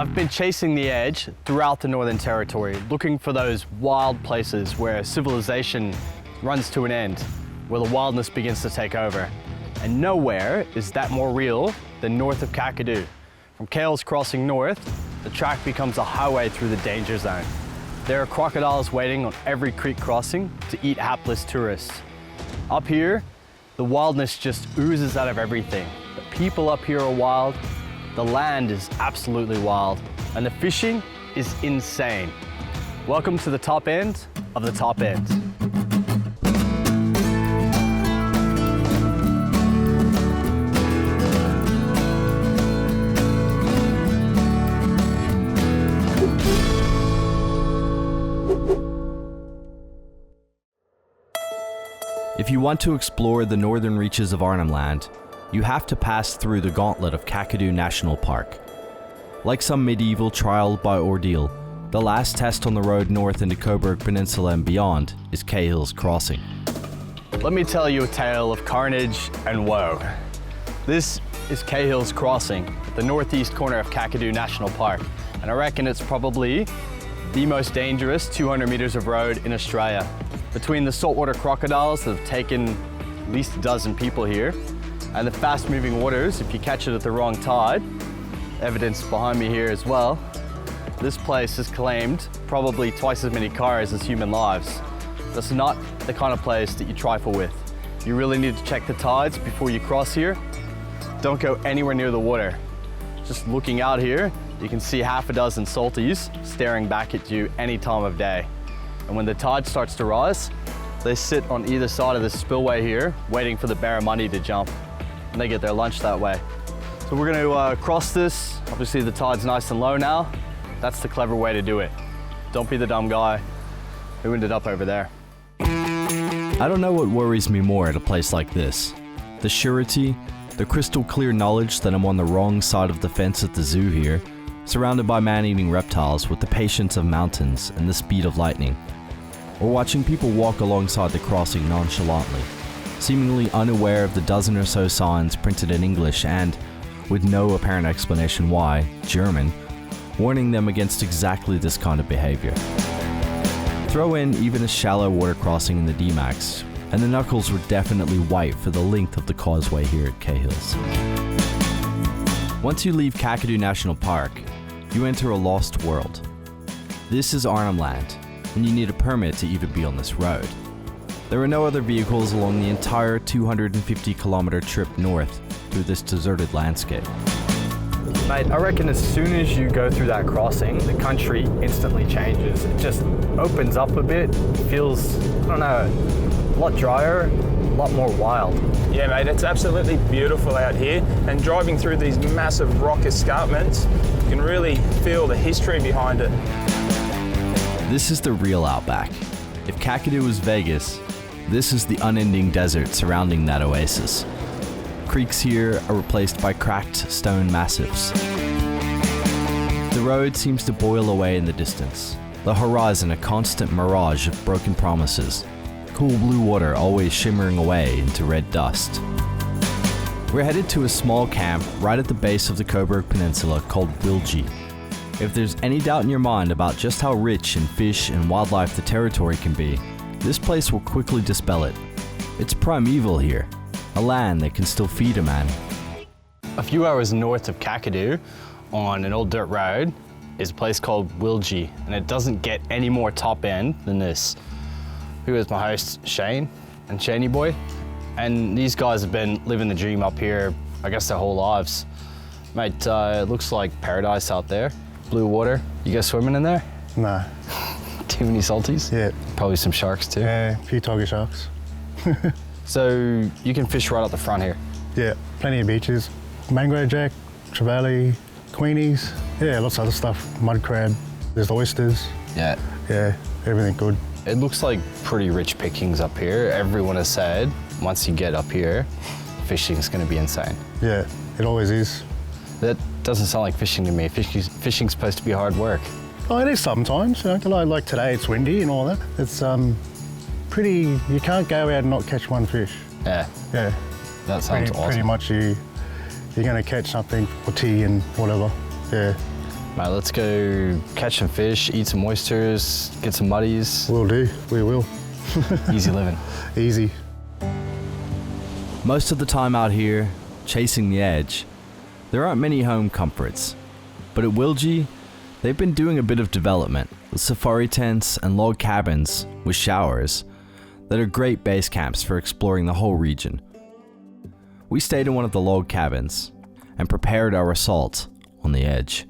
I've been chasing the edge throughout the Northern Territory, looking for those wild places where civilization runs to an end, where the wildness begins to take over. And nowhere is that more real than north of Kakadu. From Cahill's Crossing north, the track becomes a highway through the danger zone. There are crocodiles waiting on every creek crossing to eat hapless tourists. Up here, the wildness just oozes out of everything. The people up here are wild, the land is absolutely wild, and the fishing is insane. Welcome to the top end of the top end. If you want to explore the northern reaches of Arnhem Land, you have to pass through the gauntlet of Kakadu National Park. Like some medieval trial by ordeal, the last test on the road north into Cobourg Peninsula and beyond is Cahill's Crossing. Let me tell you a tale of carnage and woe. This is Cahill's Crossing at the northeast corner of Kakadu National Park, and I reckon it's probably the most dangerous 200 meters of road in Australia. Between the saltwater crocodiles that have taken at least a dozen people here, and the fast-moving waters, if you catch it at the wrong tide, evidence behind me here as well, this place has claimed probably twice as many cars as human lives. That's not the kind of place that you trifle with. You really need to check the tides before you cross here. Don't go anywhere near the water. Just looking out here, you can see half a dozen salties staring back at you any time of day. And when the tide starts to rise, they sit on either side of this spillway here, waiting for the barramundi to jump. And they get their lunch that way. So we're gonna cross this. Obviously the tide's nice and low now. That's the clever way to do it. Don't be the dumb guy who ended up over there. I don't know what worries me more at a place like this. The surety, the crystal clear knowledge that I'm on the wrong side of the fence at the zoo here, surrounded by man-eating reptiles with the patience of mountains and the speed of lightning. Or watching people walk alongside the crossing nonchalantly, seemingly unaware of the dozen or so signs printed in English and, with no apparent explanation why, German, warning them against exactly this kind of behavior. Throw in even a shallow water crossing in the D-Max, and the knuckles were definitely white for the length of the causeway here at Cahill's. Once you leave Kakadu National Park, you enter a lost world. This is Arnhem Land, and you need a permit to even be on this road. There are no other vehicles along the entire 250-kilometer trip north through this deserted landscape. Mate, I reckon as soon as you go through that crossing, the country instantly changes. It just opens up a bit, feels, I don't know, a lot drier, a lot more wild. Yeah, mate, it's absolutely beautiful out here, and driving through these massive rock escarpments, you can really feel the history behind it. This is the real outback. If Kakadu was Vegas, this is the unending desert surrounding that oasis. Creeks here are replaced by cracked stone massifs. The road seems to boil away in the distance, the horizon a constant mirage of broken promises, cool blue water always shimmering away into red dust. We're headed to a small camp right at the base of the Cobourg Peninsula called Wiligi. If there's any doubt in your mind about just how rich in fish and wildlife the territory can be, this place will quickly dispel it. It's primeval here, a land that can still feed a man. A few hours north of Kakadu, on an old dirt road, is a place called Wiligi, and it doesn't get any more top end than this. Who is my host, Shane and Shaney Boy, and these guys have been living the dream up here, I guess their whole lives. Mate, it looks like paradise out there. Blue water. You go swimming in there? No. Too many salties? Yeah. Probably some sharks too? Yeah, a few tiger sharks. So you can fish right out the front here? Yeah, plenty of beaches. Mangrove jack, trevally, queenies. Yeah, lots of other stuff. Mud crab. There's oysters. Yeah. Yeah, everything good. It looks like pretty rich pickings up here. Everyone has said, once you get up here, fishing is going to be insane. Yeah, it always is. That doesn't sound like fishing to me. Fishing's supposed to be hard work. Oh, it is sometimes. You know, like today, it's windy and all that. It's pretty. You can't go out and not catch one fish. Yeah. Yeah. That sounds awesome. Pretty much you're going to catch something for tea and whatever. Yeah. All right, let's go catch some fish, eat some oysters, get some muddies. Will do, we will. Easy living. Easy. Most of the time out here, chasing the edge, there aren't many home comforts. But at Wiligi, they've been doing a bit of development with safari tents and log cabins with showers that are great base camps for exploring the whole region. We stayed in one of the log cabins and prepared our assault on the edge.